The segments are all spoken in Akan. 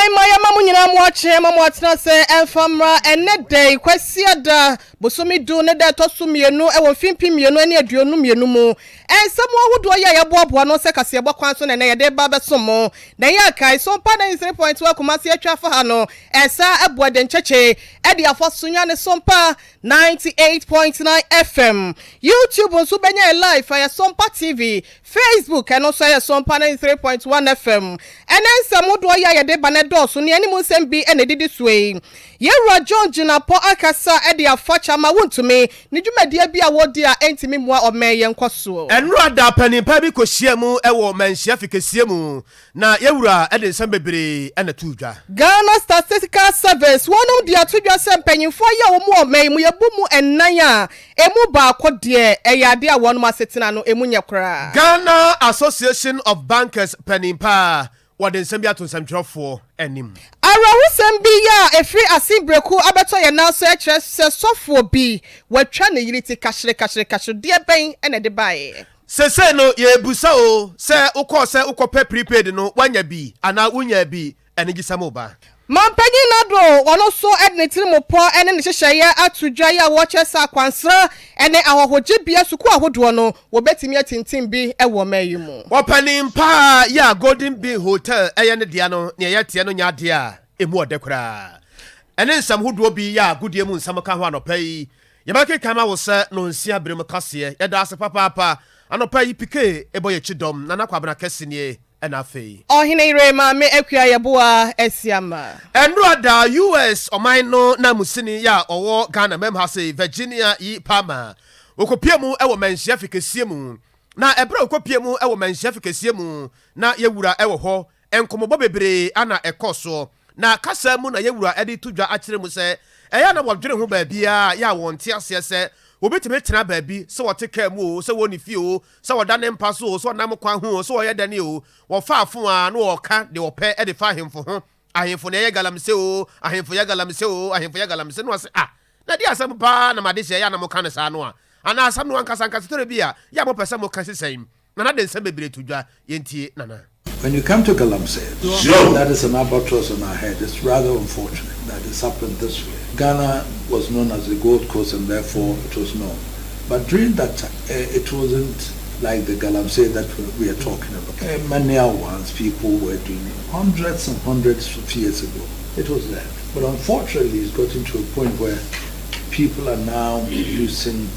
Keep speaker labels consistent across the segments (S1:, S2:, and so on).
S1: my mamma, watching, I'm watching, say, and famra, and net day, Quesiada, Bosomi do, Neda Tosumi, no, I will film him, you know, any adrenum, you know, and someone who do a bob one, no second, about Quanson, and a day baba somo, Nayaka, Sompa 3.2, Kumasia Trafahano, and Sa Abwad and Cheche, Eddie Afosunya, Sompa 98.9 FM, YouTube on Subenya Live, Fire Sompa TV, Facebook, and also Sompa 93.1 FM, and then some would wire de banedo, so the animals and be and they did this way. Yera John Jina Po Akasa, Eddie Afacha, ma won to me, Nijuma dear be a word dear anti more or may and Kosu.
S2: And rather penny Pabico Siemu, a woman, Shafika Siemu, na Yura, and the Sambebri, and the Tuja.
S1: Ghana Statistical Service, one of the Tuja Sampen, for your more may, Muyabumu and Naya, Emuba, quad dear, a yadia one masetinano, Emunya cra.
S2: Ghana Association of Bankers Penimpa, what in Sambia to some job for any.
S1: Arawusembiya efri asibreku abeto ye now search software bi we twa na unity kashre de ben ene de bae
S2: se no ye busa o se ukọ prepaid no wanya bi ana unya bi ene gisamo ba
S1: Mampanyi nado wono so edne tilimopo ene ne hyehye atudwa ya wo chesa kwansra ene ahohoje bia suku ahodo no wo betimi atintim bi ewo mayi mu
S2: opening pa ya Golden Bee Hotel eye ne dia no ne ye tie no nya dia emu odekra ene nsam hodo bi ya godie mu nsam ka ho anopai ye ba kekama wo se no nsia brem kase ye da ase papa anopai pike eboye chidom na nakwabna kase ne enafe
S1: ohine ire ma me akua yeboa asiama
S2: enroda US omaino na musini ya owo Ghana mem ha say Virginia yi Palmer okopiemu ewo manhia fikesie mu na ebra okopiemu ewo manhia fikesie mu na yewura ewo ho enkomobo bebre ana ekoso na kasa mu na yewura edi tudwa akire mu se eya na wodwere ho ba bia ya wonte ase se obetime tena baabi se wote ka mu o se woni fi o se wodane mpa so o se wonam kwa ho o se woye dane o wo fa afo a no woka de wope e de fa ahemfo ho ahemfo ne ye galamse o ahemfo ye galamse o ahemfo ye galamse no se na di asem pa na made hye ya na mo kan sa no ana asam no ankasa tore bia ya mo pese mo kan sesem na de nsem bebere tudwa yentie nana.
S3: When you come to Galamsey, sure, that is an albatross on our head. It's rather unfortunate that it's happened this way. Ghana was known as the Gold Coast and therefore it was known. But during that time, it wasn't like the Galamsey that we are talking about. Many ones people were doing hundreds and hundreds of years ago. It was there. But unfortunately, it's gotten to a point where people are now using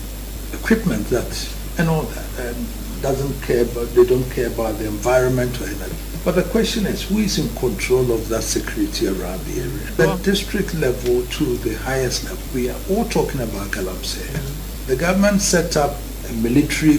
S3: equipment that and all that. And doesn't care about, they don't care about the environment or anything. But the question is, who is in control of that security around the area? The district level to the highest level. We are all talking about Galamsey. The government set up a military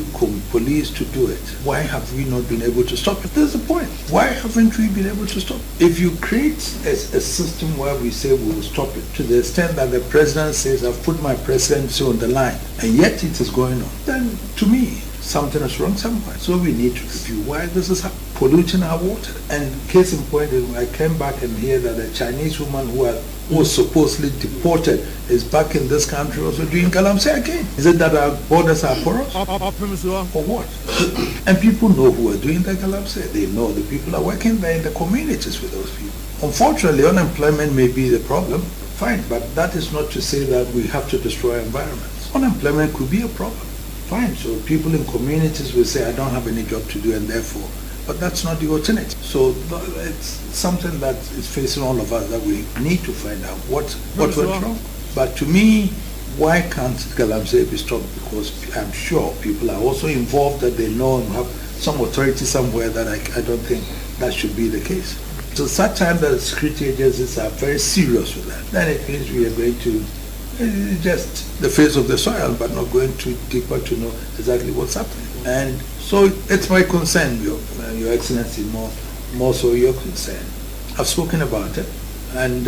S3: police to do it. Why have we not been able to stop it? There's the point. Why haven't we been able to stop it? If you create a system where we say we will stop it, to the extent that the president says, I've put my presidency on the line, and yet it is going on, then to me, something is wrong somewhere. So we need to review why this is polluting our water. And case in point, I came back and hear that a Chinese woman who was supposedly deported is back in this country also doing Galamsey again. Is it that our borders are porous? For what? And people know who are doing the Galamsey. They know the people are working there in the communities with those people. Unfortunately, unemployment may be the problem. Fine, but that is not to say that we have to destroy environments. Unemployment could be a problem. Fine, so people in communities will say, I don't have any job to do and therefore, but that's not the alternative. So it's something that is facing all of us that we need to find out what went wrong. But to me, why can't Galamsey be stopped? Because I'm sure people are also involved that they know and have some authority somewhere that I don't think that should be the case. So such time that the security agencies are very serious with that, then it means we are going to just the face of the soil, but not going too deeper to know exactly what's happening. And so it's my concern, Your Excellency, more so your concern. I've spoken about it, and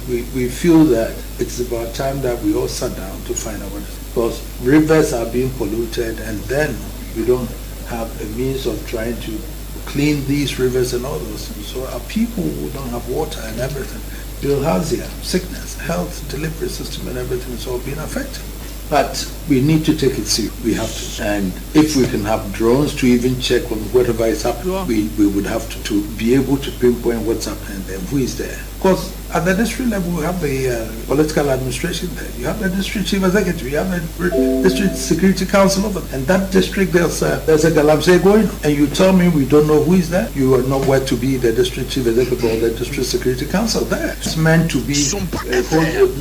S3: we feel that it's about time that we all sat down to find out what it is. Because rivers are being polluted, and then we don't have a means of trying to clean these rivers and all those things. So our people who don't have water and everything, bilharzia, sickness, health, delivery system and everything is all being affected. But we need to take it seriously. We have to. And if we can have drones to even check on whatever is happening, we would have to be able to pinpoint what's happening there, who is there. Because at the district level, we have the political administration there. You have the district chief executive. You have the district security council over there. And that district, there's a galamsey going on. And you tell me we don't know who is there? You are not where to be the district chief executive or the district security council there. It's meant to be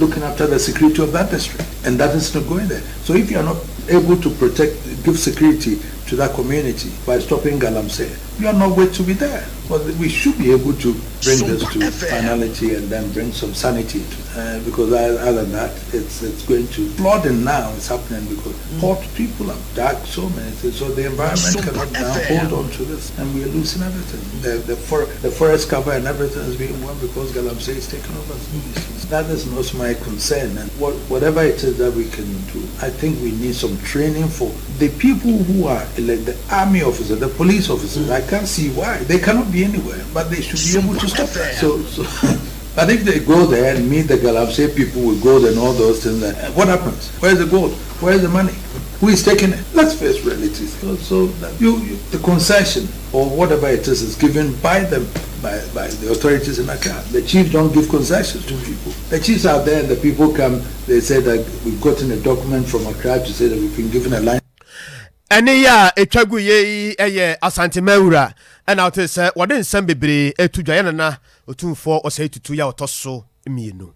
S3: looking after the security of that district. And that is not going there. So if you are not able to give security to that community by stopping galamsey, you are not going to be there. But we should be able to bring this to finality and then bring some sanity to because other than that, it's going to flooding now is happening because hot people have dug so many things, so the environment cannot now hold on to this, and we are losing everything. The forest cover and everything is being won because galamsey is taking over. That is not my concern, and whatever it is that we can do, I think we need some training for the people who are like the army officers, the police officers. I can't see why they cannot be anywhere, but they should be able to stop that. So but if they go there and meet the galamsey people with gold and all those things, what happens? Where's the gold? Where's the money? Who is taking it? Let's face realities. So that the concession or whatever it is given by them, by the authorities in Accra. The chiefs don't give concessions to people. The chiefs are there and the people come, they say that we've gotten a document from Accra to say that we've been given a line.
S2: Ene ya etwagu ye eye Asante Mawura and out say what den sam bebre etudwaye na otumfo osai tutu ya otoso mienu.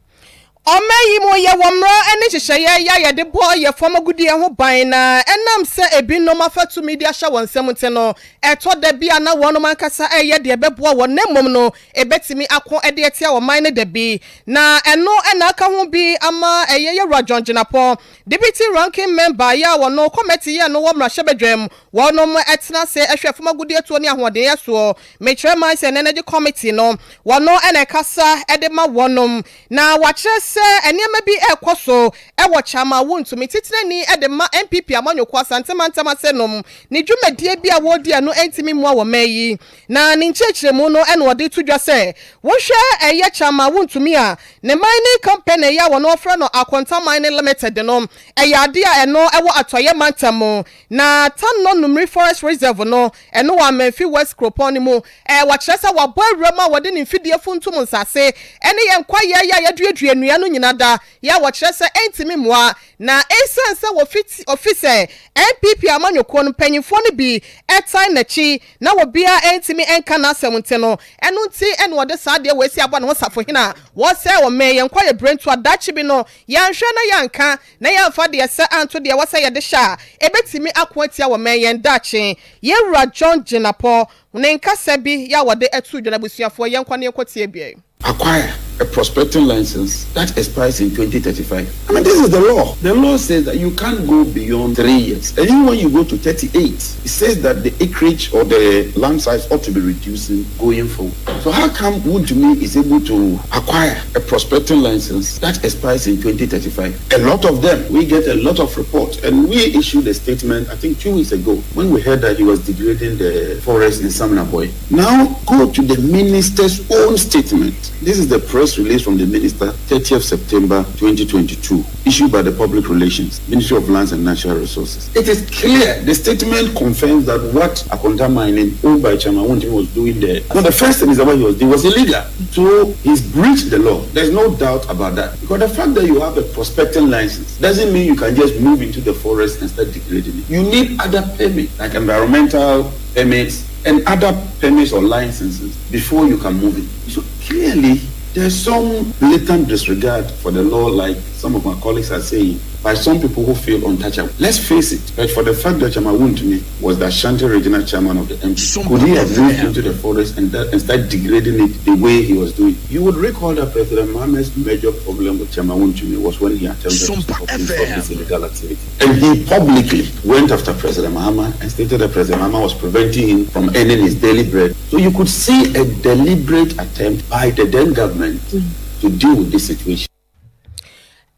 S1: Omeyi mo ye womra ene hyehyeye ya de bo ye foma gudie ho ban na enam se ebinom afatu media hya wonsem te no eto da bia na wonom ankasa eye de beboa wo nemom no ebetimi akọ ede etia wo man ne da bi na eno ena aka ho bi ama eye ye Rajon Jenapo deputy ranking member ya wono committee ya no womra hyebedwem wonom etena se ehwe foma gudie to ne ahode ye so metrema se energy committee no wono ena kasa ede ma wonom na wachre se enema bi ekoso ewo chama wontumi titirani edema MPP amanyoko asantema senom ni dwumadie bi a wodi ano entimi mu awo mayi na ni nchechiremu no ene wode tudwa se wo hwe eye chama wontumi a ne mining company ya wono ofra no Akonta Mining Limited no eyade a eno ewo atoye mantamo na tanno numri forest reserve no eno wa Memphis West Cropon mu wa kyeresa wa boawrama wode ni mfidie funtum nsase ene ye nkwaye ya yaduadua no nyinada ya wo kyeresa entimi moa na esense wo officer MPP amanyoko no panyimfo no bi etai nachi na wo bia entimi enka na asemte no eno nti ene wode saade wesi abo na wo safo hina wo se wo me ye nkwaye brentu adachi bi no yanhwe na yanka na yamfa de se anto de wo se ye de sha ebetimi akwatia wo me ye ndachi ye Rajon Jenapo ne nkasa bi ya wode etu dwena busuafo ye nkwane ekotie bia
S4: acquire a prospecting license that expires in 2035. I mean, this is the law. The law says that you can't go beyond 3 years. And even when you go to 38, it says that the acreage or the land size ought to be reducing going forward. So how come Wunjumi is able to acquire a prospecting license that expires in 2035? A lot of them, we get a lot of reports, and we issued a statement, I think 2 weeks ago, when we heard that he was degrading the forest in Samnaboy. Now go to the minister's own statement. This is the press release from the minister, 30th September 2022, issued by the Public Relations, Ministry of Lands and Natural Resources. It is clear, the statement confirms that what Akonta Mining, owned by Chairman Wunjimi, was doing there. Now, the first thing is that what he was doing was illegal. So he's breached the law. There's no doubt about that. Because the fact that you have a prospecting license doesn't mean you can just move into the forest and start degrading it. You need other permits, like environmental permits and other permits or licenses before you can move it. So clearly, there's some blatant disregard for the law, like some of my colleagues are saying, by some people who feel untouchable. Let's face it, but for the fact that Chairman Wunjimi was the Ashanti regional chairman of the MP, could he have moved into the forest and start degrading it the way he was doing? You would recall that President Mohammed's major problem with Chairman Wunjimi was when he attempted to stop him from this illegal activity. And he publicly went after President Mohammed and stated that President Mohammed was preventing him from earning his daily bread. So you could see a deliberate attempt by the then government to deal with this situation.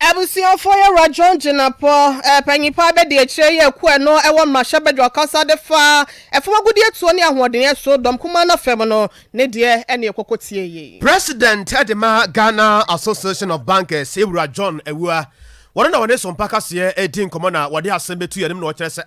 S1: Ebusion for your Rajon Jenapo, Pennypa be de Che, Queno, Ewan Mashabedra Casa de Fa, a former good year to any awarding so Dom Kumana Femino, Nedia, and your cocotier.
S2: President Edema Ghana Association of Bankers, Rajon Ewa, wɔn na wɔne Sompa kaseɛ edi nkɔmɔ na wɔde asɛm betu yɛnim na wɔkyerɛ sɛ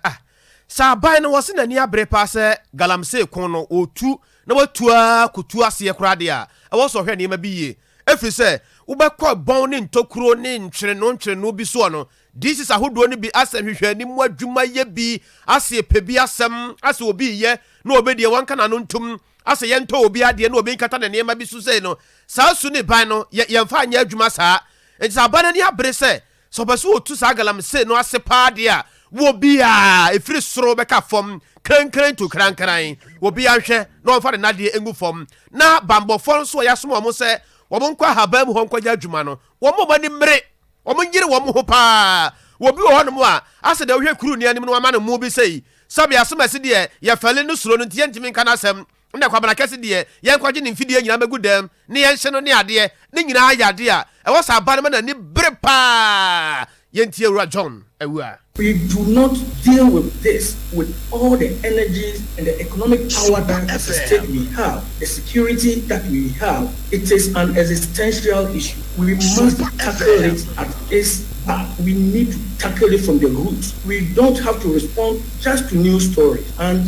S2: saa aban no wɔse n'ani abere paa sɛ galamsey kon no otu na watua kutu aseɛ koraa de a ɛwɔ sɛ ɔhwɛ nneɛma bi yie ɛfiri sɛ wobɛkɔ bɔn ne ntokuro ne ntwene bi soɔ no disease ahodoɔ no bi asɛm hwehwɛ anim adwuma yɛ bi asɛ pɛ bi asɛm asɛ obi yɛ na obɛdeɛ wɔnka na no ntom asɛ yɛntɔ obi adeɛ na obi nkata ne nneɛma bi so sɛ no saa su ne ban no yɛmfa anyɛ adwuma saa enti sɛ aban no ani abere sɛ ɔpɛ sɛ wɔtu saa galamsey no ase paa deɛ a wobi a efiri soro bɛka fam krankran to krankran wobi ahwɛ na ɔmfa ne nadeɛ engu fam na bambɔfo nso yɛasom wɔn sɛ wɔn nkɔ ahaban mu hɔ nkɔgya adwuma no wɔn mo ni mmere wɔn nyere wɔn ho paa wobi wɔ hɔ nom a asɛ deɛ wohwɛ kuru ni anim no ama no mu bi sɛ sabi asɛm asi deɛ yɛfɛle no suro no nti yɛntimi nka n'asɛm na kwabana kɛse deɛ yɛnkɔgye ne mfidie nyinaa bɛgu dɛm ne yɛnhyɛ no ne adeɛ ne nyinaa yɛ adeɛ a ɛwɔ sɛ aba no ma n'ani bere paa yɛntie Ewura John awua.
S5: We do not deal with this with all the energies and the economic power that as a state we have, the security that we have. It is an existential issue. We must tackle it at its back. We need to tackle it from the roots. We don't have to respond just to news stories. And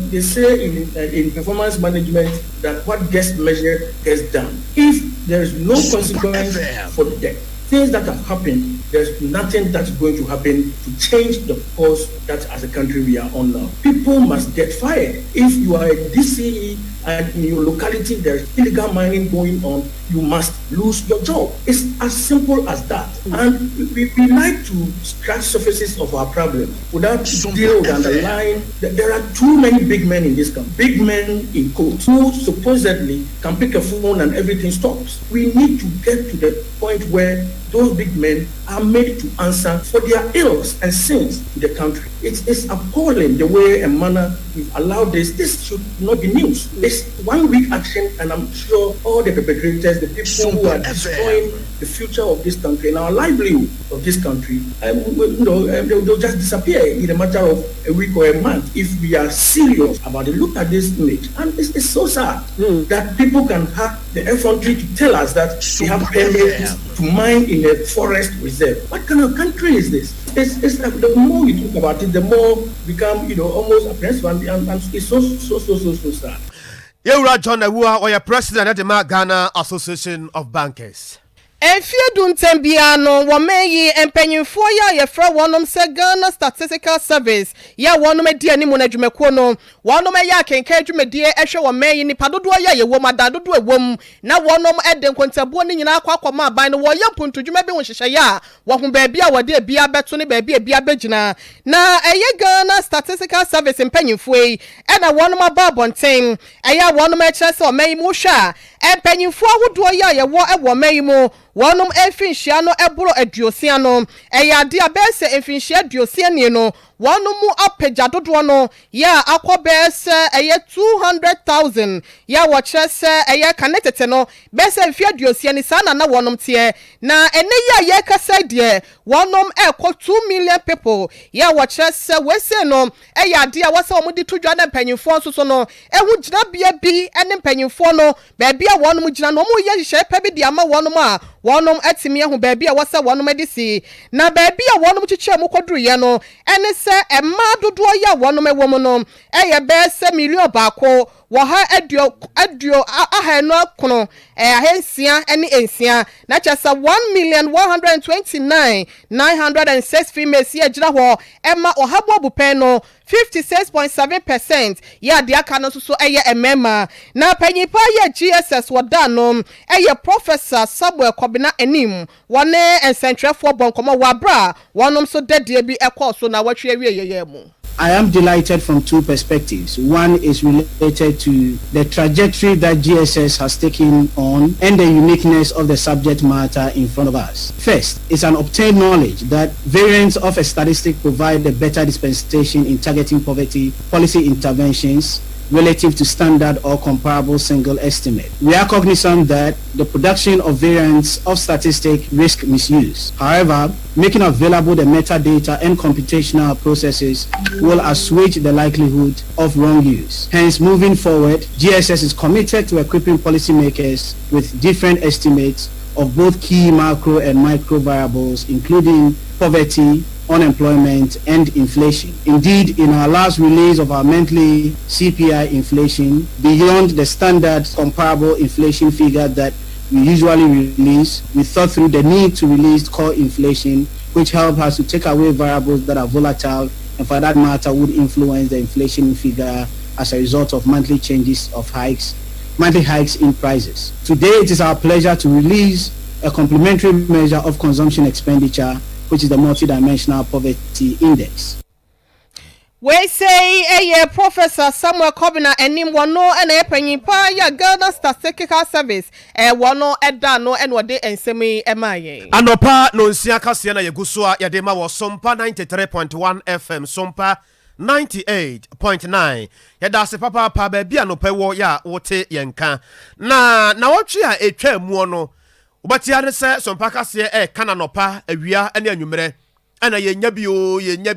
S5: they say in performance management that what gets measured gets done. If there is no consequence for the things that have happened, there's nothing that's going to happen to change the course that as a country we are on now. People must get fired. If you are a DCE and in your locality there's illegal mining going on, you must lose your job. It's as simple as that. And we like to scratch surfaces of our problems without dealing with underlying. There are too many big men in this country, big men in court, who supposedly can pick a phone and everything stops. We need to get to the point where those big men are made to answer for their ills and sins in the country. It's appalling the way and manner we've allowed this. This should not be news. It's 1 week action, and I'm sure all the perpetrators, the people who are destroying the future of this country and our livelihood of this country, they'll just disappear in a matter of a week or a month if we are serious about it. Look at this image, and it's so sad that people can have the effrontery to tell us that they have permits to mine in a forest reserve. What kind of country is this? It's like the more we talk about it, the more we become, almost oppressive, and it's so sad.
S2: Ewura John Awua, or your president at the Ghana Association of Bankers.
S1: Efie dunten bia no wo meyi empanyimfo ya yefra wonom se Ghana Statistical Service ya wonom edi animu na dwumako no wonom ya kenka dwumedie ehwe wo meyi nipa dodo ya ye wom adadodo ewom na wonom ede nkontabuo ni nyina akwa aban no wo ya puntu dwuma bi hwehye ya wo ho ba bia wode bia beto ne ba bia begina na eye Ghana Statistical Service empanyimfo yi na wonom aba bonten eya wonom e kire se o meyi mu hwa empanyimfo ahodo ya ye wo meyi mu wonum efinhia no eboro aduosia no eyade abese efinhia aduosia ni no wonum apagya dodo no ya akobese eye 200,000 ya wochese eye kanetete no bese mfia aduosia ni sana na wonum tie na ene ya kasa de wonum ekọ 2 million people ya wochese wese no eyade a wose omudi tudwa na mpanyimfo nso no ehu gina bia bi ene mpanyimfo no ba bia wonum gina no mu ye hye pa bi de ama wonum a wonum atimi ahu ba bia wose wonum adisi na ba bia wonum chiche mu koduru ye no ene se emma dodo ya wonum ewom no eye be se million baako wo ha aduo ahanu akono ahensia ene ensia na chesa 1,129,906 females ye gira ho emma ohabo bupen no 56.7% ya de aka no so eye emema na panyipa ye GSS wodano eye Professor Samuel Kobina enim wone ensentrefo bonkomo wabra wonom so dedie bi ekoso na watwe awie mu.
S6: I am delighted from two perspectives. One is related to the trajectory that GSS has taken on and the uniqueness of the subject matter in front of us. First, it's an obtained knowledge that variants of a statistic provide a better dispensation in targeting poverty, policy interventions, relative to standard or comparable single estimate. We are cognizant that the production of variants of statistic risk misuse. However, making available the metadata and computational processes will assuage the likelihood of wrong use. Hence, moving forward, GSS is committed to equipping policymakers with different estimates of both key macro and micro variables, including poverty, unemployment, and inflation. Indeed, in our last release of our monthly CPI inflation, beyond the standard comparable inflation figure that we usually release, we thought through the need to release core inflation, which help us to take away variables that are volatile and for that matter would influence the inflation figure as a result of monthly changes of monthly hikes in prices. Today, it is our pleasure to release a complementary measure of consumption expenditure, which is the multidimensional poverty index.
S1: We say Professor Samuel Kobina and him one no and a penny pa ya Ghana Statistical Service one no edano and what they and semi MIA.
S2: Anopa no nsiaka siana yegusua yadema wa Sompa 93.1 FM Sompa 98.9 yada se papa pa baby anope wo ya wote yenka na wotwe a etwa mu no ubatia ne se Sompa kase kana nopa awia ane anwumere ana yenya bio na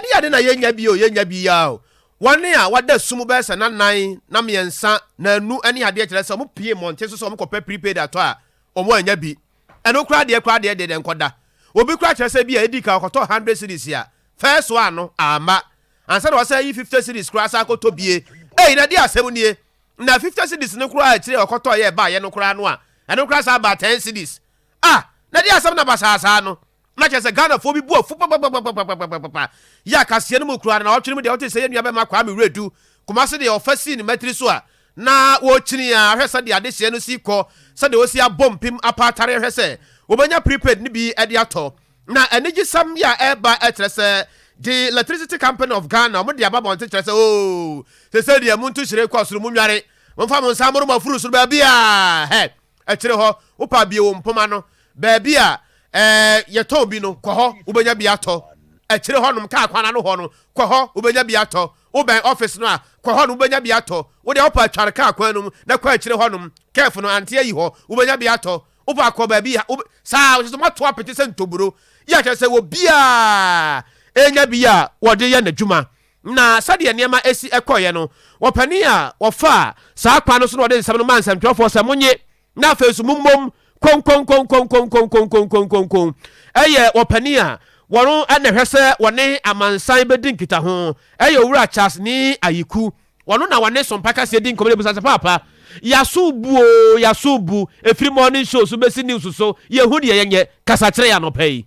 S2: dia de na yenya bio ya wane a wada sumu be se na nan na miensa na anu ane ade kire se mo pie monte so mo kopa prepaid ato a omo anya bi eno kra de de nkoda obi kra kire se bi a edika okoto 100 cedis ya first one no ama ansa na wasa yi 50 cedis kra sa akoto bie na dia asem nie na 50 cedis ne kra kire okoto ye ba ye no kra no a eno kra sa ba 10 cedis na dia asem na basasa no na kire se Ghana fo bi bu afu ya kasie no mu kra na otwene mu de ote se ye nua be ma kwa me redu kuma se de ofasi ni matri so a na wo chini a hwese de ade hye no si ko se de osi abompim apatare hwese obanya prepaid ni bi ade ato na energy sam ya eba etrese the Electricity Company of Ghana mo de ababon tetrese se de muntu hire ko suru mu nware mo fa mo nsamoro ma furu suru ba bia etire ho upa bia wo mpoma no ba bia ye to bi no ko ho obanya bia to etire ho nom ka akwana no ho no ko ho obanya bia to uben office no a ko ho no obanya bia to wo de opa tware ka akwana no na ko etire ho nom kef no ante yi ho obanya bia to upa ko ba bia sa wo so mato apete se ntoburo ya kye se wo bia enya bia wo de ye n'adwuma na sade niema esi ekoye no wopani a wofa sa akwa no so no de nsam no mansam twofo se munye na fesu mummom kon eye wopani a wono ene hwese wone amansan bedin kita ho eye owura Charles ni ayiku wono na wane Sompa kase din komele busa papa yasubu every morning show so besi news so yehu de yenye kasa kire ya no pay.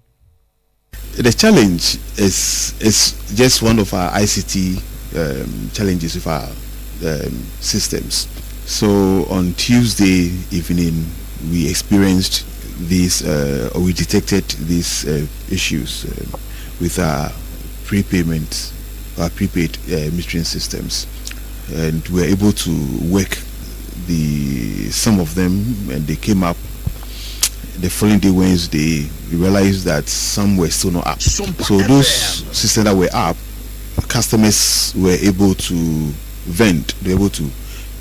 S7: The challenge is just one of our ICT challenges with our systems. So on Tuesday evening, we experienced these, or we detected these issues with our prepaid metering systems, and we were able to work some of them, and they came up. The following day, Wednesday, we realized that some were still not up. So those systems that were up, customers were able to vend, they were able to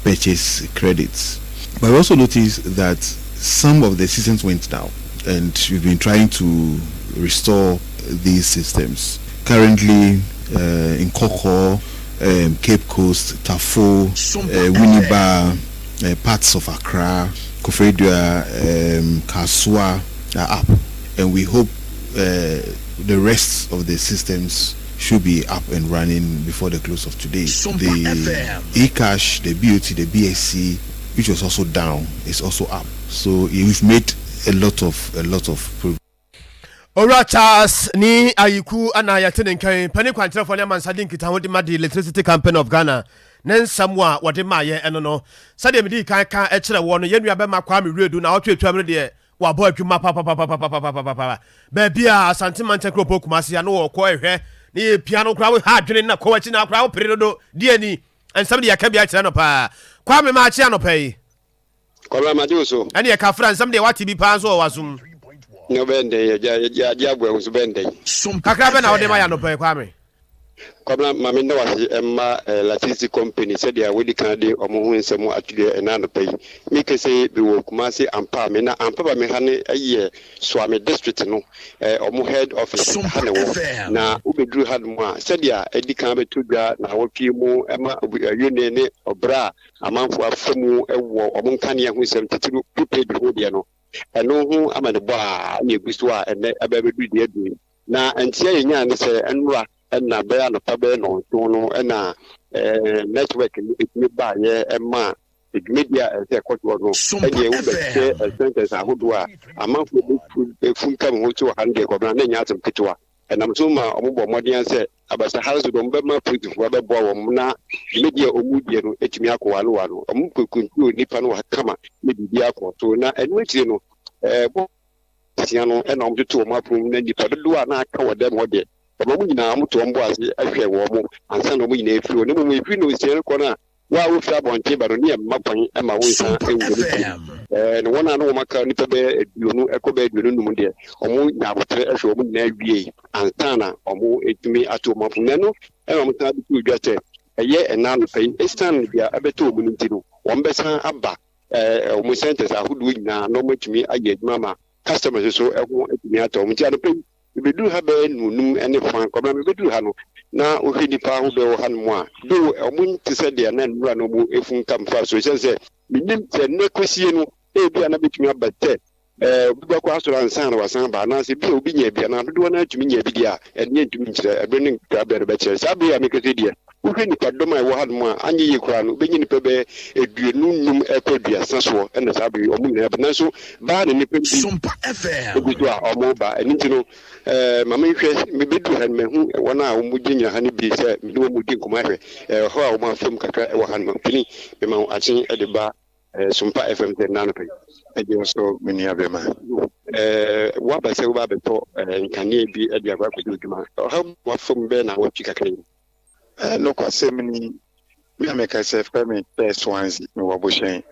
S7: purchase credits. But we also noticed that some of the systems went down, and we've been trying to restore these systems. Currently, in Koko, Cape Coast, Tafo, Winneba, parts of Accra, Kofedua, Kasua are up, and we hope the rest of the systems should be up and running before the close of today. The eCash, the BOT, the BSC, which was also down, is also up. So we've made a lot of progress.
S2: Ora Charles ni ayiku ana yatene nkan pani kwantre fo ne mansadin kita ho de ma the Electricity Company of Ghana nen samwa wode ma ye eno no sade me di kan kan e kire wo no yenua be ma kwa me redu na otwetwa me de wa bo adwuma pa ba bia asante mante kropo kumase no wo ko ehwe ni piano kra wo ha adwene na ko wachi na kra wo pere do di ani ensam de yaka bia kire no pa kwa me ma chi anopai
S8: kwa ma di so
S2: ani e ka fra ensam de wati bi pa so wasum
S8: no bende ya bwe so bende
S2: kakra be na wode ma ya no pa kwa me
S8: Kwabla mame na wase emma latisi company said ya wedi kanade omo hu nsem atude enano pay me kese be wo Kumasi ampa me na ampa ba me hane aye Swami district no omo head office hane wo na ubedru hadmo a said ya edi kan betudwa na wopie mu emma yune ne obra amanfo afamu ewo omo nkane hu nsem titiru page ho de no eno hu amane bo a na eguso a ene ababedu de adu na entia yenya ne se enra na be no pa be no no na network ni ba ye ema media e kwotwo no e ye wo be sentence ahodo a amanfo be funka mo to 100 ko na nya atem ketwa enam so ma ombo modern se abasa house do mbe ma positive be bo wo na media omudie no etimi akowalo walo omkukuntu nipa no kama media akoto na enu etire no bo tiano enom to mo apum na nipa do a na aka wode mo de omo nyina mo to mbo ase ahwe wo mo ansa no mo nyina efiri oni mo efiri no sie ko na wa wo fira bonte ba no ne mapan ema wo nsa ewu no wona no maka nipa be aduonu ekoba aduonu num de omo nya abotre ahwe omo nyina awie ansa na omo etumi ato mo apum no ema mo ta bi ku dwate eye enano pay estan bia abeto omo nti no wo mbesa aba omo centers ahodo nyina no matumi aye adwuma ma customers so eho etumi ato omo ti ano pay bedu ha be nunum ene fan kwabla me bedu ha no na ohwedi pa ho be wo ha no mu a do omun ti se de na nura no mu efun kam fa so se minim se ne kosie no e bia na betumi abate bi kwa so ansan na wasan ba na se bi obi nya bia na do na atumi nya bi dia enye ntumi nkyere ebe ne grabber be kyere sabe ya me kese dia ohwedi pa do ma wo ha no mu a anye yi kura no be nyi pe be eduenu num ekodua saso ene sabe omu nya be na so ba ne ne pe
S9: Sompa FM
S8: obi a omo ba eni ntino mama hwe me bedu han me hu wona a omu ginya han bi se me do mu din kuma hwe ho a omu afam kakra e wo han pini me ma achen e de ba Sompa FM te nanu pe e je so me ni abema wa ba se wa be to nkane bi e de akwa kwedi djuma ha wa fam be na wa twi kakra
S10: no kwa se me ni ameka se fa me pe Swansea me wa bo hyen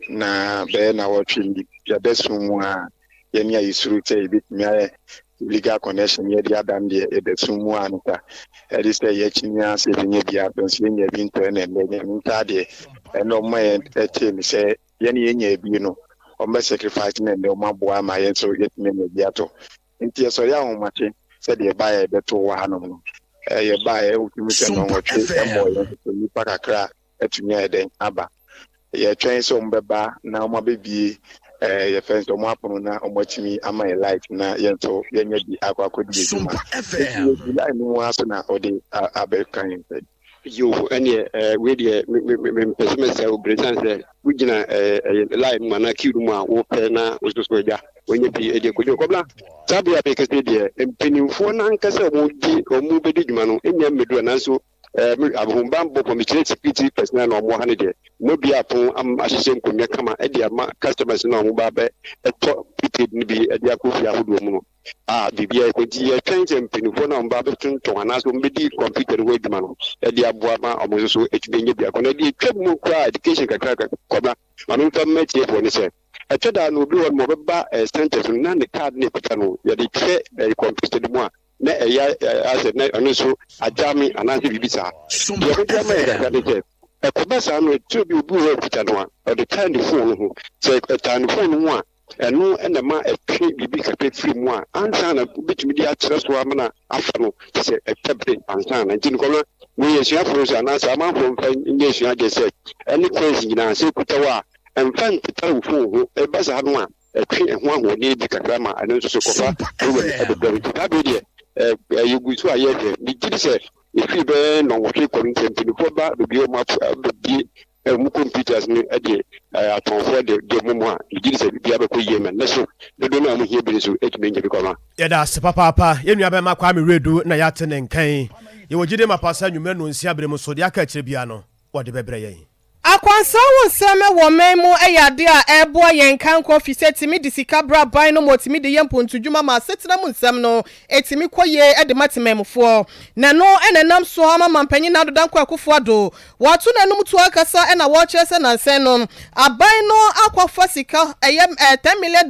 S10: na be na wa twi ya besu mu a ye ni ayisuru te bi mi aye legal connection ye dia dan de e besu mu anita e di say ye chinya se bi bia don se nya bi nto na me nta de e no ma ye te mi se ye ni nya bi no o me sacrifice na de o ma bo ama ye so ye me me bia to nti so ya ho mache se de ba ye beto wa ha no ye ba ye o timi se no wo twe e mo ye so ni pa kakra etunya e den aba ye twen so mbeba na o ma bebie ye fence o mo apono na o mo chimi ama ye light na ye so ye nya di akwa kodi
S9: Sompa FM
S10: la mu aso na o de abekan
S8: yo ene we de me pessimist o bretan se wugina live mana kiru a wo pe na wo so ja wonye bi e de kojo kobla sabe ya be kese de empenimfo na nkasa mo di o mu be di djuma no enya medu na so abomba mbo ko mi kire security personnel no mo hane de mo bia pon am ahyehyɛ nkonwa kama e de ama customers no mo ba be eto prepaid ni bi e de akofi ahodo mu no bibia ko di e twɛn mpinifo na mo ba be tonton anaso mo di computer ho adwuma no e de aboa ma omo so etwenye bia ko na di twɛ mu kwa education kakra kɔba manu fa mɛtie fo ne sɛ etwɛda no bi won mo be ba center na ne card ne pita no ye de twɛ computer mu a na eya ase na ono so ajami anase bibisa ye ko dia mai da de ko ba sa no tu bi obu ho pita no a the kind of phone ho say tan phone ho a eno na ma etwe bibi ka pe free mu a ansa na bitumi dia kyerɛ so amana afa no say etebre ansa na tin ko no we ye sia for so anasa amanfo mfa nye sia de say any crazy na say kutawa emfa ntita phone ho e ba sa no a etwe ho ahode bi kakra ma eno so kofa e be you go to a year the kid say if you be no what you content in the ba be o map be mu computers ni e de aton for the momo the kid say be abeko yemen na so do na mu here be so e tumi nje bi koma
S2: ya da se papa ye nua be ma kwa me redu na ya tene nkan ye wogide mapasa nwumre no nsia bere mu so de aka kire bia no wo de bebre yen
S1: akwansa wo nsɛm wɔ man mu ɛyade a ɛboa yɛn kanko fi sɛ timi de sika bra ban no motimi de yɛ mpontudwuma ma setena mu nsɛm no etimi kɔye ɛde matemamfoɔ na no ɛnenam so ama mampanyin na dodanko akufo ado wato nanum to akasa ɛna wɔkyerɛ sɛ nansɛn no aban no akwafa sika ɛyɛ $10 million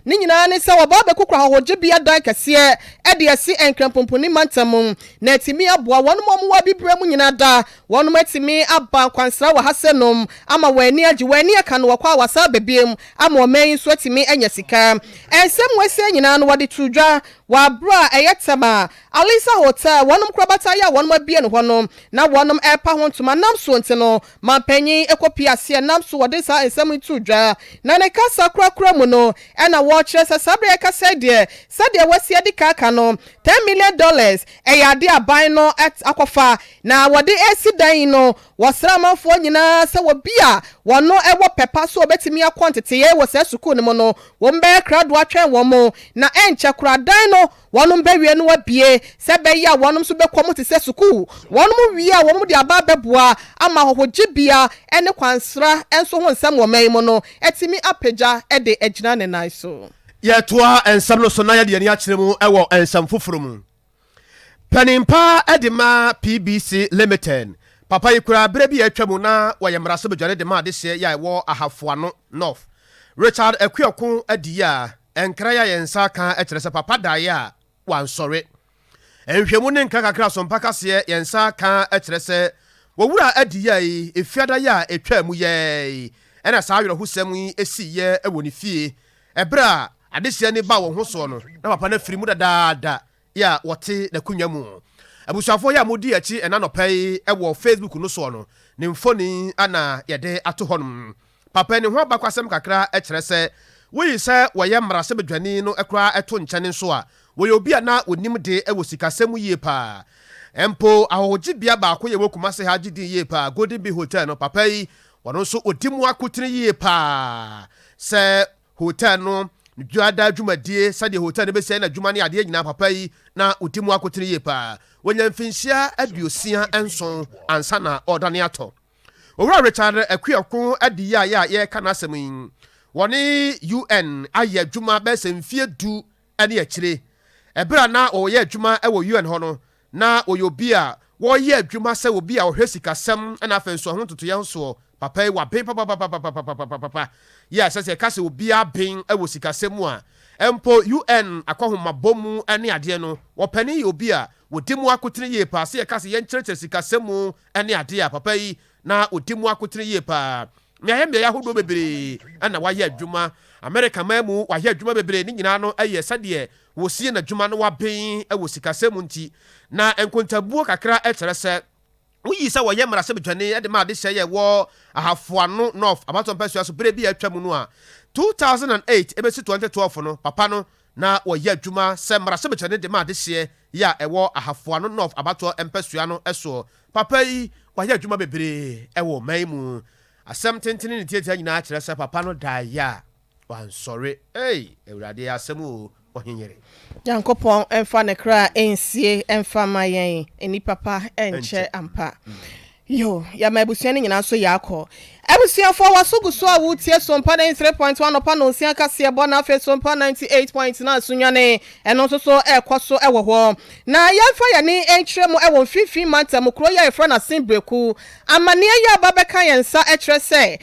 S1: ne nyinaa ne sɛ wɔba bɛkokora hɔgye bia dan kɛseɛ ɛde asi enkrampoponi mantam na etimi aboa wɔn mo wa bibra mu nyina da wɔn mo etimi aba kwansra wɔ hasenom ama wani agye wani aka no wakwa wasa bebiem ama ɔman so etimi anya sika ensɛm wɛsɛ nyina no wɔde tudwa wabra ɛyɛtama alisa hotel wɔnom krabata ya wɔnom abie no hɔ no na wɔnom ɛpa ho ntoma nam so nte no mampanyin ekopi ase nam so wɔde sa ensɛm tudwa na ne kasa krakra mu no ɛna wɔkyerɛ sɛ sabre kasa deɛ sɛdeɛ wɔsi adi kaka no $10 million ɛyɛ ade aban no akɔfa na wɔde esi dan no wɔsra manfoɔ nyinaa sɛ wɔbia wɔno ɛwɔ pepa so obetimi akwantete yɛ wɔ sɛ sukuu no mu no wɔn bɛyɛ krado atwɛn wɔn mo na ɛnkyɛ kradan no wɔnom bɛwie no wabie sɛ bɛyɛ wɔnom so bɛkɔ mu te sɛ sukuu wɔnom wie a wɔnom de aba bɛboa ama hɔhɔgyebia ɛne kwansra ɛnso ho nsɛm wɔ man mu no ɛtimi apagya ɛde agyina ne nan so
S2: yɛtoa nsɛm no so na yɛde ani akyerɛ mu ɛwɔ nsɛm foforɔ mu panimpa ɛde ma PBC Limited papa yi kura bere bi atwa mu na wɔyɛ mmaraso bedware de ma de hyɛ yɛ ɛwɔ ahafoano north Richard Akuako adi a ɛnkra ya yɛnsa ka ɛkyerɛ sɛ papa daeɛ a wansɔre ɛnhwɛmu ne nka kakra Sompa kaseɛ yɛnsa ka ɛkyerɛ sɛ wɔwura adi a yi efiada yɛ a etwa mu yɛ ɛna saa werɛ hosɛm yi esi yɛ ɛwɔ ne fie ɛbere a adehyɛ ne ba wɔn ho soɔ no na papa na firi mu dadaada yɛ a wɔte n'akonnwa mu abusuafo yɛ amodi akyi ɛna nɔpɛ yi ɛwɔ Facebook no soɔ no ne mfoni ana yɛde ato hɔ nom papa ne ho abakwasɛm kakra ɛkyerɛ sɛ woyi sɛ wɔyɛ mmarasɛ bedwani no ɛkora ɛto nkyɛne nso a wɔyɛ obi a na onim de ɛwɔ sikasɛm yie paa empo ahogyebea baako yɛ wɔ Kumase ha gye din yie paa Golden Bay Hotel no papa yi wɔno nso odi mu akotene yie paa sɛ hotel no dwada dwumadie sɛdeɛ hotel no bɛsia na dwuma ne adeɛ nyinaa papa yi na odi mu akotene yie paa wɔnya mfinhyia aduosia nson ansa na ɔdane atɔ owura Richard Akuako adi ya yɛka n'asɛm yi wɔne UN ayɛ adwuma bɛsɛ mfie du ɛne akyire ɛbera na ɔyɛ adwuma ɛwɔ UN hɔ no na ɔyɛ obi a wɔyɛ adwuma sɛ obi a ɔhwɛ sikasɛm ɛna afɛ nso ho totoyɛ nso papa yi waben papa yɛ sɛ sɛ kase obi aben ɛwɔ sikasɛm mu a empo UN akɔhoma bomu ɛne adeɛ no wɔpɛni obi a wɔdi mu akotene yie paa sɛ kase yɛn kyerɛkyerɛ sikasɛm mu ɛne adeɛ a papa yi na ɔdi mu akotene yie paa mmeayɛ ahodoɔ bebree ɛna wayɛ adwuma America man mu wayɛ adwuma bebree ne nyinaa no ɛyɛ sɛdeɛ wɔsie na adwuma no waben ɛwɔ sikasɛm nti na nkontabuo kakra ɛkyerɛ sɛ woyi sɛ wɔyɛ mmarasɛ bedwane ɛde ma ade hyɛ yɛ wɔ ahafoano north abato mpɛsua so bere bi atwa mu no a 2008 ebesi 2012 no papa no na wɔyɛ adwuma sɛ mmarasɛ bedwane de ma ade hyɛ yɛ ɛwɔ ahafoano north abato mpɛsua no ɛso papa yi wɔyɛ adwuma bebree ɛwɔ man mu asɛm tentene ne tietia nyinaa kyerɛ sɛ papa no daeɛ a wansɔre awurade asɛm o ɔhenyere
S1: Yankopɔn ɛmfa ne kra ɛnsie ɛmfa ma yɛn ɛni papa ɛnkyɛ ampa yo ya ma abusua ne nyinaa so yɛ akɔ abusuafo wasogu so a wotie Sompa 3.1 opa no nsia kaseɛ bɔ na afɛ Sompa 98.9 sunwane ɛno nso so ɛkɔ so ɛwɔ hɔ na yɛmfa yɛne ɛnkyerɛ mu ɛwɔ mfimfin mantam kuro yɛ efra na Simbreku amane yɛ aba bɛka yɛn nsa ɛkyerɛ sɛ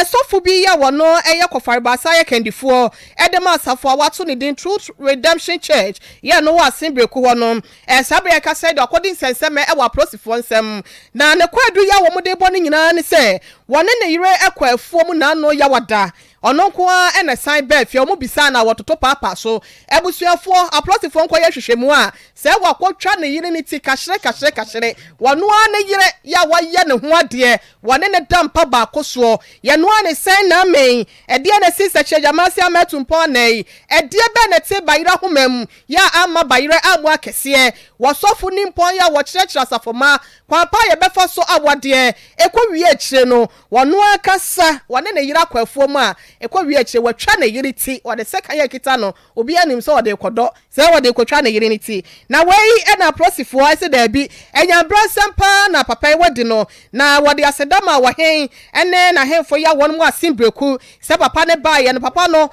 S1: sɔfo bi yɛ wɔ no ɛyɛ kɔfarebasa yɛ kandifoɔ ɛde ma asafo a wato ne din Truth Redemption Church yɛ no wɔ Simbreku hɔ no sabre yɛ kasa de akɔdi nsɛnsɛm ɛwɔ aprosifoɔ nsɛm na ne kwadu yɛ wɔ mo de bɔ ne nyinaa ne sɛ wɔne ne yire ekɔ afuo mu na no ya wada ono nko a ene san ba fie omo bisa na wototo papa so ebusuafo aplosifo nko ye hwehwemu a se wakotwa ne yire ne ti kahire wono a ne yire ya waye ne ho ade wone ne dampa ba koso ye no a ne san na men ede na sisa chejamasi ametumpo na ede be ne te bayira homam ya ama bayira amu akese wosofu ni mpon ya wo kyerɛkyerɛ asafoma kwapa ye befa so awade ekɔwie akyire no wono akasa wone ne yire akwafuo mu a ekwa wi akire watwa na yiri ti o de second year kita no obi anim so o de kodo se o de kotwa na yiri ni ti na wei na prosifo ase da bi enya brasampa na papa wadi no na wode asedama wa hen ene na henfo ya won mu asimbreku se papa ne ba ye no papa no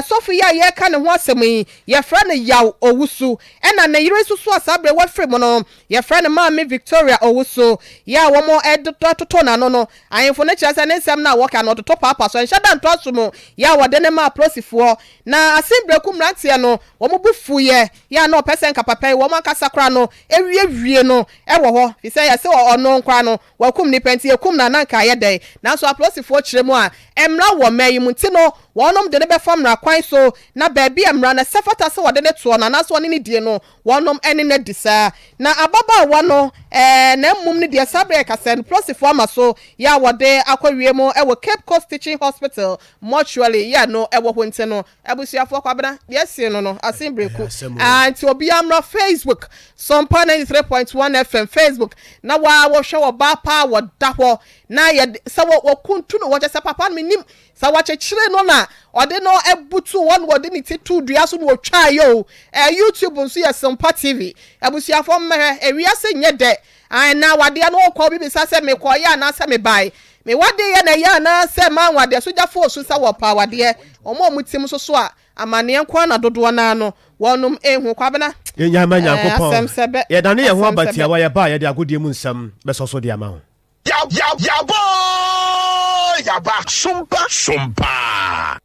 S1: sofu ya ye ka ne ho asem yi ye fra ne yaw owusu ena ne yiri susu asabre wa frem no ye fra ne ma me Victoria owusu ya wo mo edototo na no ahenfo ne kira se ne nsem na wo ka no toto papa so enhada nto asomo ya wode ne ma prosifo na asimbreku mrantie no wo mo bufu ye ya no person ka papa wo man kasa kra no ewie no ewo ho fi say ya se ono nkwa no wakum ni penti ekum na nanka ye dai na so aplosifo kiremu a emra wo mayi munti no wonom de ne be fam na kwan so na baabi emra na sefata se wode ne to na so ne die no wonom ene ne disa na ababa wa no na mum ne die sabre ka se plosifo amaso ya wode akwawie mu ewo Cape Coast Teaching Hospital mortuary ya no ewo honte no ebusuafo kwabena yes no asimbreku anti obi amra Facebook Sompa 93.1 FM Facebook na wo hwe ba pa wo da ho na ye se wo kuntu no wo je se papa menim sa wa chechire no na ode no ebutu won wode ni titu dua so no twa yo YouTube nso ye Sompa TV ebusuafo mmehe ewiase nye de na wade no ko bi bisa se me ko ya na se me bai me wade ye na ya na se ma wade so jafo so sa wo pa wade omo mutim so a amane nkwa na dodo na no wonum ehu kwabena
S2: yenya manya kopon ye dane ye ho abatia wa ye ba ye de agodie mu nsam besoso de ama ho ya ba Sompa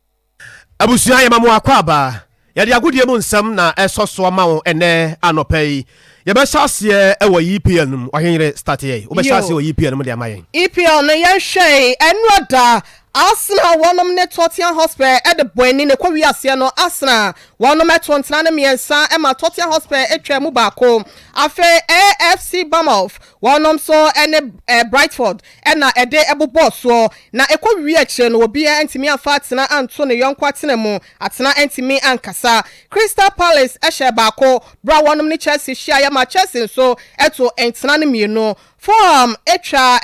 S2: abusia ye mamu akwaba ye de agodie mu nsam na esoso ama ho ene anopai ye be shase e wo EPL num ohenre start ye wo be shase wo EPL num de ama ye
S1: EPL no ye hwe enroda Arsenal wonom ne Tottenham Hotspur at the boyni ne kwawi ase no Arsenal wonom etontena ne miensa e ma Tottenham Hotspur etwa mu baako afe AFC Bournemouth wonom so ene Brightford na ede ebobo so na ekwawi akire no obi antimi afa atena anto ne yonko atena mu atena antimi ankasa Crystal Palace ehye baako bra wonom ne Chelsea hia ya ma Chelsea so eto entena ne mienu Form etwa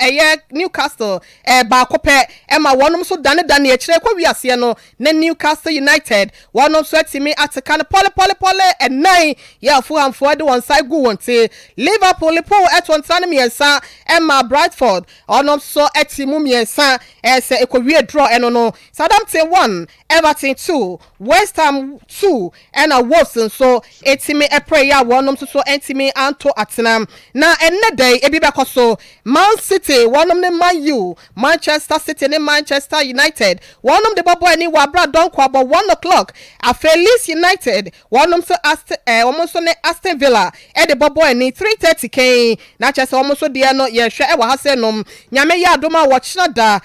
S1: Newcastle baako pe ema wonom so dane akire kwa wiase no na Newcastle United wonom so atimi ateka ne pole enai ya Fulham forward one side go wonte Liverpool eto ntana miensa ema Bradford wonom so atimu miensa se ekowie draw eno no Southampton 1 Everton 2 West Ham 2 and a Wolves so etimi prayer wonom so entimi anto atena na enne day ebi so Man City wonom ne Man U Manchester City ne Manchester United wonom de bobo ani wabra don kwa about 1 o'clock Leeds United wonom so almost ne Aston Villa de bobo ani 3:30 k na chese almost de no ye hwe e wa hase nom nyame ya adoma wo china da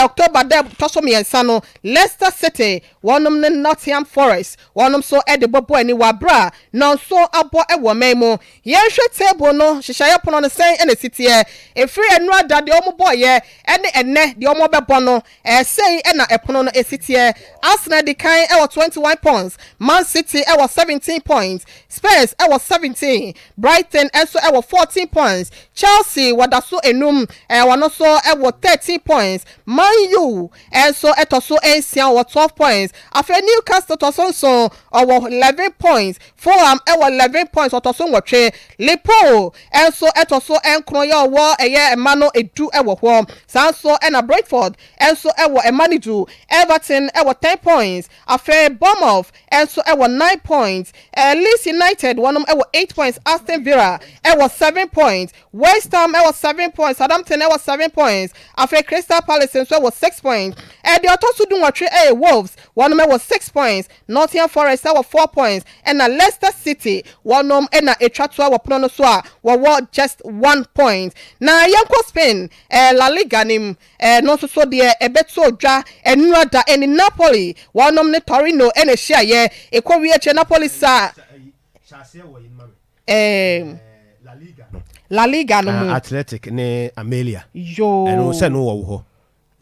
S1: October de toso miensa no Leicester City wonom ne Nottingham Forest wonom so de bobo ani wabra no so abo e wo memo ye hwe table no hihya pono no sen ene city efiri enura da de omo boy ene de omo bebo no sei na epono no esitie Arsenal de kan 21 points Man City 17 points Spurs 17 Brighton also 14 points Chelsea wadaso enum wano so 13 points Man U so etoso ensia 12 points afa Newcastle toso so 11 points Fulham 11 points otoso nwotwe Liverpool so etoso enkron ya wo emano edu ewo ho sanso na Brentford so emanidu Everton 10 points afa Bournemouth so 9 points Leeds United one 8 points Aston Villa 7 points West Ham 7 points Southampton 7 points afa Crystal Palace so 6 points the otoso du nwotwe Wolves one 6 points Nottingham Forest 4 points and Leicester City one na etwato pono no so a wo just 1 point na yanko Spain La Liga nim no so de ebeto dwa enura da eni Napoli wonom ne Torino ene hia ye ekowi eche Napoli sa La Liga no
S2: Athletic ne Amelia
S1: yo
S2: eno se no wo ho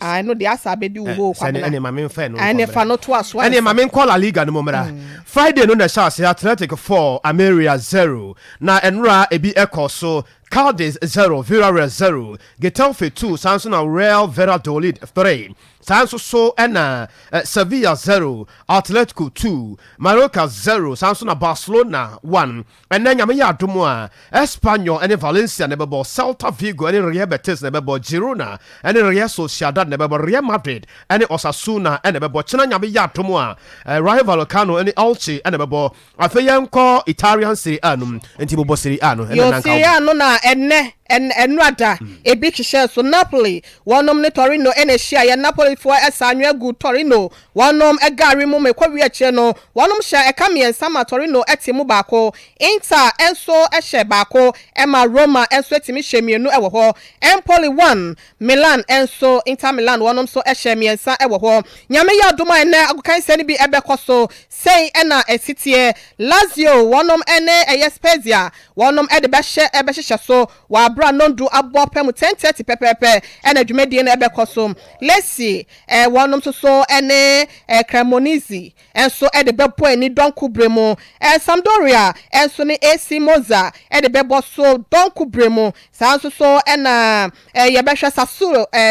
S1: I know the asabedi wo kwa
S2: na ene mame fa no
S1: ene fa no to aso
S2: ene mame call La Liga no momra Friday no na chance Athletic 4 Ameria 0 na enura ebi ekoso Cadiz 0, Villarreal 0, Getafe 2, Samson Real Valladolid 3. Sanso so ena Sevilla 0, Atletico 2, Mallorca 0, Samson Barcelona 1. And then Yamaya Dumoa, Espanyol and Valencia nebebo, Celta Vigo and Real Betis nebebo, Girona and Real Sociedad nebebo, Real Madrid and Osasuna and nebebo, China Yamaya Dumoa, Rayo Vallecano and Elche and nebebo, Afeyanko Italian Serie A and Tibo Serie A no.
S1: Yo Serie A no na enne and rada a big share so Napoli one nom ne Torino ene share ya Napoli for esanwe gu Torino one nom egari mu me kwawi ache no one nom share e kamien sama Torino etimu baako Inter enso ehye baako ema Roma enso etimi hwemienu ewo ho Empoli 1 Milan enso Inter Milan one nom so ehye miensa ewo ho nyame ya doma ene agukan seni bi ebekoso sei ena esitie Lazio one nom ene Spezia one nom ede behye so wa non do abo pem 10:30 pepepe ena dwumedie na ebekoso Lesi wonom so ene Cremonese enso e de bebo ani donku bremu Sampdoria enso ni AC Monza e de bebo so donku bremu sanso so ena ye behwe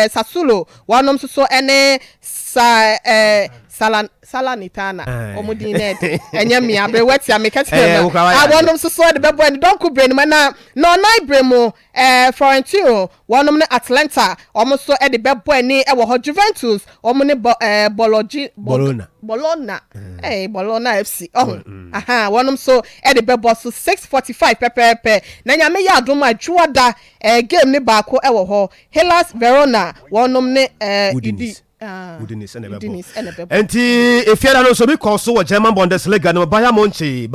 S1: Sassuolo wonom so ene Salernitana omudine enya mi abre wati amekete wonom so de bebo ani donku bremu na no nai bremu Florentino wonom ne Atlanta omoso e de bebo ani e wo Juventus omo ne Bologna Bologna FC wonom so e de bebo so 6:45 pepepe na nyame ya adoma juada game ne baako e wo ho Hellas Verona wonom ne
S2: Udinese enti efiada no so bi koso wo German Bundesliga no Bayern Munich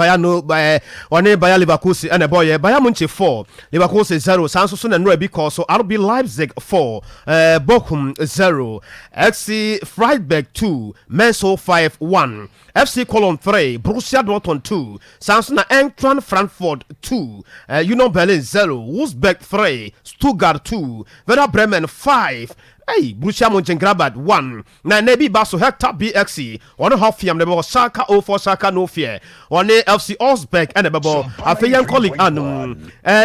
S2: one Bayer Leverkusen and boy Bayern Munich 4 Leverkusen 0 sanso so na no bi koso RB Leipzig 4 Bochum 0 FC Freiburg 2 Mainz 5-1 FC Cologne 3 Borussia Dortmund 2 sanso na Eintracht Frankfurt 2 Union Berlin 0 Wolfsburg 3 Stuttgart 2 Werder Bremen 5 Hey, Borussia Mönchengladbach 1. Na nebi baso Hector BXC. One half fiam nebo Saka 04 Saka no fear. One FC Osbeck and nebo Afeyan colleague anu.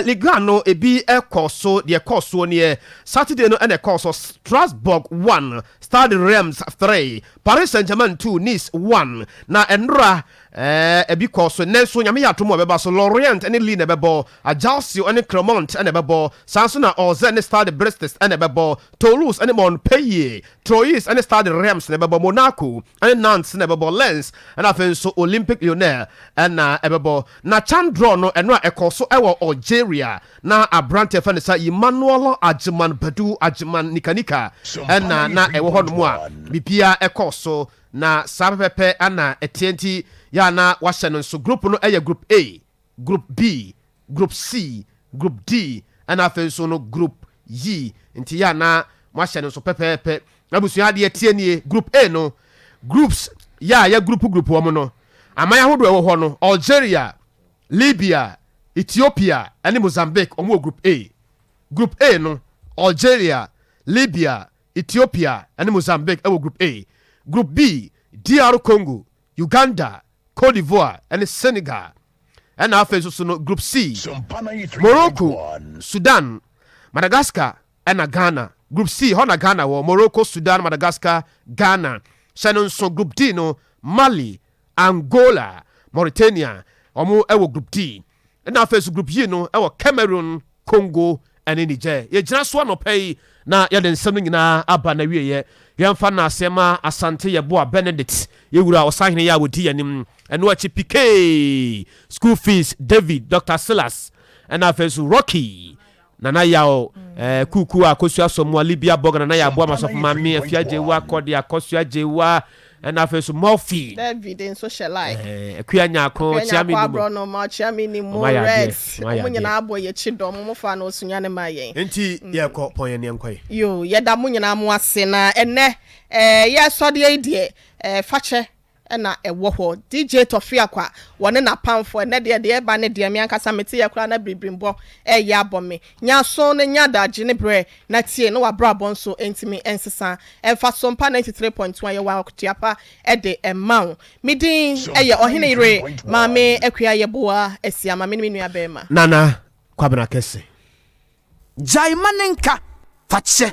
S2: Ligano ebi ekoso de ekoso ne Saturday no and ekoso Strasbourg 1. Stade Reims 3. Paris Saint-Germain 2 Nice 1. Na enra ebi koso nenso nyame ya tomo beba so Lorient and Lille bebo Ajaccio and Clermont and bebo Sansona Ozen and Stade Brest and bebo Toulouse and Montpellier Troyes and Stade Reims and bebo Monaco and Nantes and bebo Lens and afenso Olympique Lyonnais and bebo na Chandro no enra ekoso ewo Algeria na abrante fanisa Emmanuel Ajiman Badu Ajiman Nikanika and na ewo hono a bibia ekoso na sapepe ana etienti ya na wahye so group no group A, group B, group C, group D and afenso no group Y nti ya na wahye so pepepe abusu ade etienie group A no groups ya group wo no amaya hodo ewo ho no Algeria, Libya, Ethiopia and Mozambique omo group A. Group A no Algeria, Libya, Ethiopia and Mozambique ewo group A. Group B DR Congo, Uganda, Cote d'Ivoire and Senegal. And after so no group C Morocco, Sudan, Madagascar and Ghana. Group C hona Ghana wo Morocco, Sudan, Madagascar, Ghana. Shannon so group D no Mali, Angola, Mauritania omo ewo group D. And after so group E no ewo Cameroon, Congo and Niger. Ye jina so no pay na ya den nsem nyina aba na wieye yemfa na asema asante ye boa Benedict yewura osahene ya wodi yanim eno achi PK school fees David Dr. Silas and afesu Rocky nana yao kuku akosua somo Libya boga na ya boa masof mami afiaje wa kode akosua jewa and afesu Murphy
S1: David in social life
S2: akuanya ko chiami
S1: ni bro no ma chiami ni mo red munyina aboye chidom mo fa na osunya ne mayen
S2: enti ye ko ponye ne enkwai
S1: yo ye da munyina mo ase na ene ye so de die fache na ewo ho DJ Tofia kwa wone na pamfo ne de ba ne de mi ankasa meti ye kura na bribrimbo ya abome nya so ne nya daje ne bre na tie no wa bra bonso entimi ensesa emfa Sompa 93.1 ye wa kotiapa de emma midin ye ohene ire maame akua ye boa esia maame ne nua bema
S2: nana kwabena kese
S11: gyae ma ne nka fa kyɛ